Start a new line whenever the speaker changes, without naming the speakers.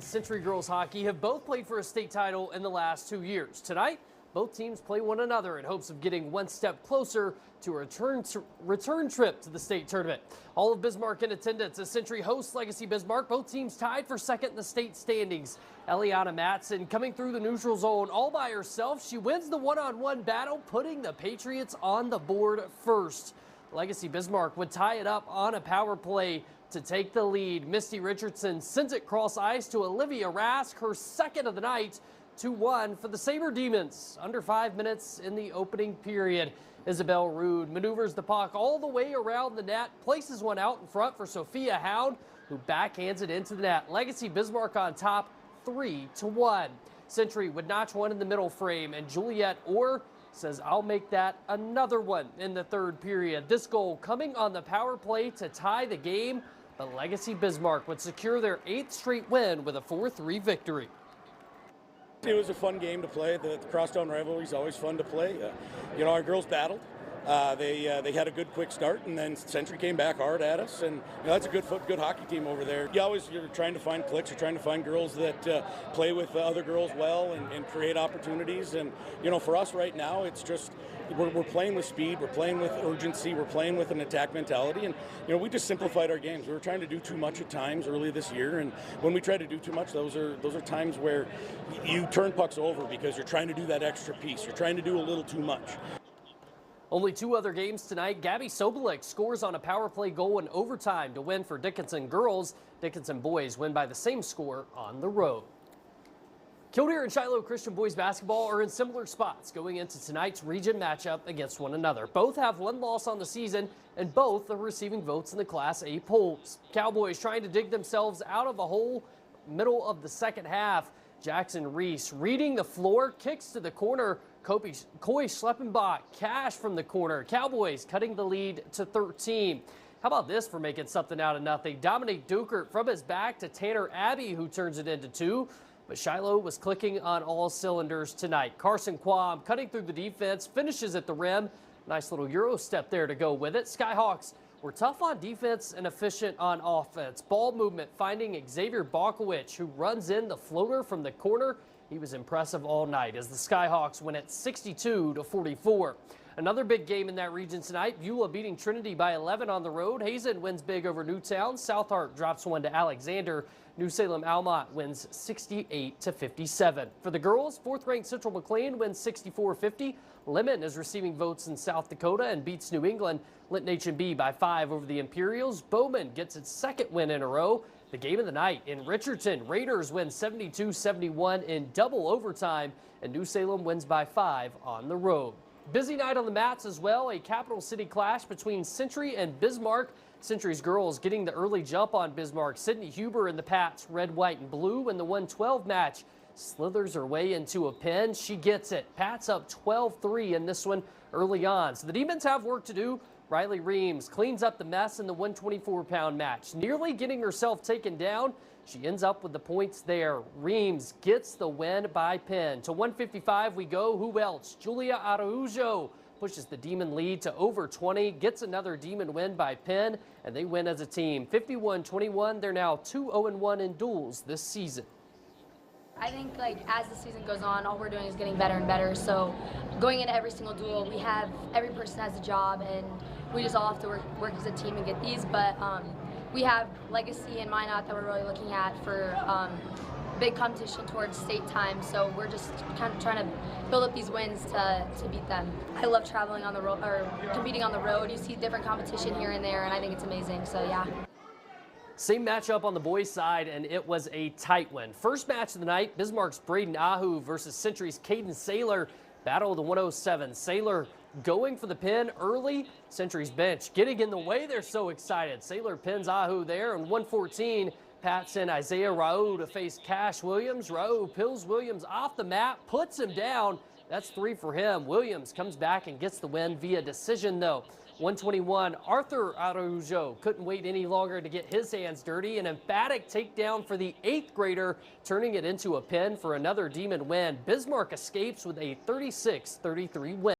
Century girls hockey have both played for a state title in the last 2 years. Tonight, both teams play one another in hopes of getting one step closer to a return trip to the state tournament. All of Bismarck in attendance as Century hosts Legacy Bismarck. Both teams tied for second in the state standings. Eliana Matson coming through the neutral zone all by herself. She wins the one-on-one battle, putting the Patriots on the board first. Legacy Bismarck would tie it up on a power play to take the lead. Misty Richardson sends it cross ice to Olivia Rask, her second of the night. 2-1 for the Sabre Demons. Under 5 minutes in the opening period. Isabel Rude maneuvers the puck all the way around the net, places one out in front for Sophia Hound, who backhands it into the net. Legacy Bismarck on top, 3-1. Century would notch one in the middle frame, and Juliet Orr says, "I'll make that another one" in the third period. This goal coming on the power play to tie the game, but Legacy Bismarck would secure their 8th straight win with a 4-3 victory.
It was a fun game to play. The crosstown rivalry is always fun to play. Our girls battled. They had a good quick start, and then Century came back hard at us, and that's a good hockey team over there. You're trying to find clicks, you're trying to find girls that play with other girls well and create opportunities. And for us right now, it's just we're playing with speed, we're playing with urgency, we're playing with an attack mentality, and we just simplified our games. We were trying to do too much at times early this year, and when we try to do too much, those are times where you turn pucks over because you're trying to do that extra piece. You're trying to do a little too much.
Only 2 other games tonight. Gabby Sobolik scores on a power play goal in overtime to win for Dickinson girls. Dickinson boys win by the same score on the road. Killdeer and Shiloh Christian boys basketball are in similar spots going into tonight's region matchup against one another. Both have 1 loss on the season, and both are receiving votes in the Class A polls. Cowboys trying to dig themselves out of a hole middle of the second half. Jackson Reese reading the floor, kicks to the corner. Coy Schleppenbach cash from the corner. Cowboys cutting the lead to 13. How about this for making something out of nothing? Dominic Dukert from his back to Tanner Abbey, who turns it into 2. But Shiloh was clicking on all cylinders tonight. Carson Quam cutting through the defense, finishes at the rim. Nice little Euro step there to go with it. Skyhawks were tough on defense and efficient on offense. Ball movement finding Xavier Balkowicz, who runs in the floater from the corner. He was impressive all night as the Skyhawks win at 62-44. Another big game in that region tonight. Beulah beating Trinity by 11 on the road. Hazen wins big over Newtown. South Hart drops one to Alexander. New Salem Almont wins 68-57. For the girls, 4th-ranked Central McLean wins 64-50. Lemon is receiving votes in South Dakota and beats New England. Linton H&B by 5 over the Imperials. Bowman gets its 2nd win in a row. The game of the night in Richardson. Raiders win 72-71 in double overtime, and New Salem wins by 5 on the road. Busy night on the mats as well. A Capital City clash between Century and Bismarck. Century's girls getting the early jump on Bismarck. Sydney Huber and the Pats, red, white, and blue in the 1-12 match. Slithers her way into a pin. She gets it. Pats up 12-3 in this one early on. So the Demons have work to do. Riley Reams cleans up the mess in the 124-pound match, nearly getting herself taken down. She ends up with the points there. Reams gets the win by pin. To 155 we go. Who else? Julia Araujo pushes the Demon lead to over 20, gets another Demon win by pin, and they win as a team. 51-21. They're now 2-0-1 in duels this season.
I think as the season goes on, all we're doing is getting better and better. So going into every single duel, every person has a job, and we just all have to work as a team and get these. But we have Legacy and Minot that we're really looking at for big competition towards state time. So we're just kind of trying to build up these wins to beat them. I love traveling on the road or competing on the road. You see different competition here and there, and I think it's amazing. So yeah.
Same matchup on the boys' side, and it was a tight one. First match of the night, Bismarck's Braden Ahu versus Century's Caden Saylor. Battle of the 107. Saylor going for the pin early. Century's bench getting in the way. They're so excited. Saylor pins Ahu there, and 114. Pats in Isaiah Rao to face Cash Williams. Rao pills Williams off the mat, puts him down. That's 3 for him. Williams comes back and gets the win via decision, though. 121, Arthur Araujo couldn't wait any longer to get his hands dirty. An emphatic takedown for the 8th grader, turning it into a pin for another Demon win. Bismarck escapes with a 36-33 win.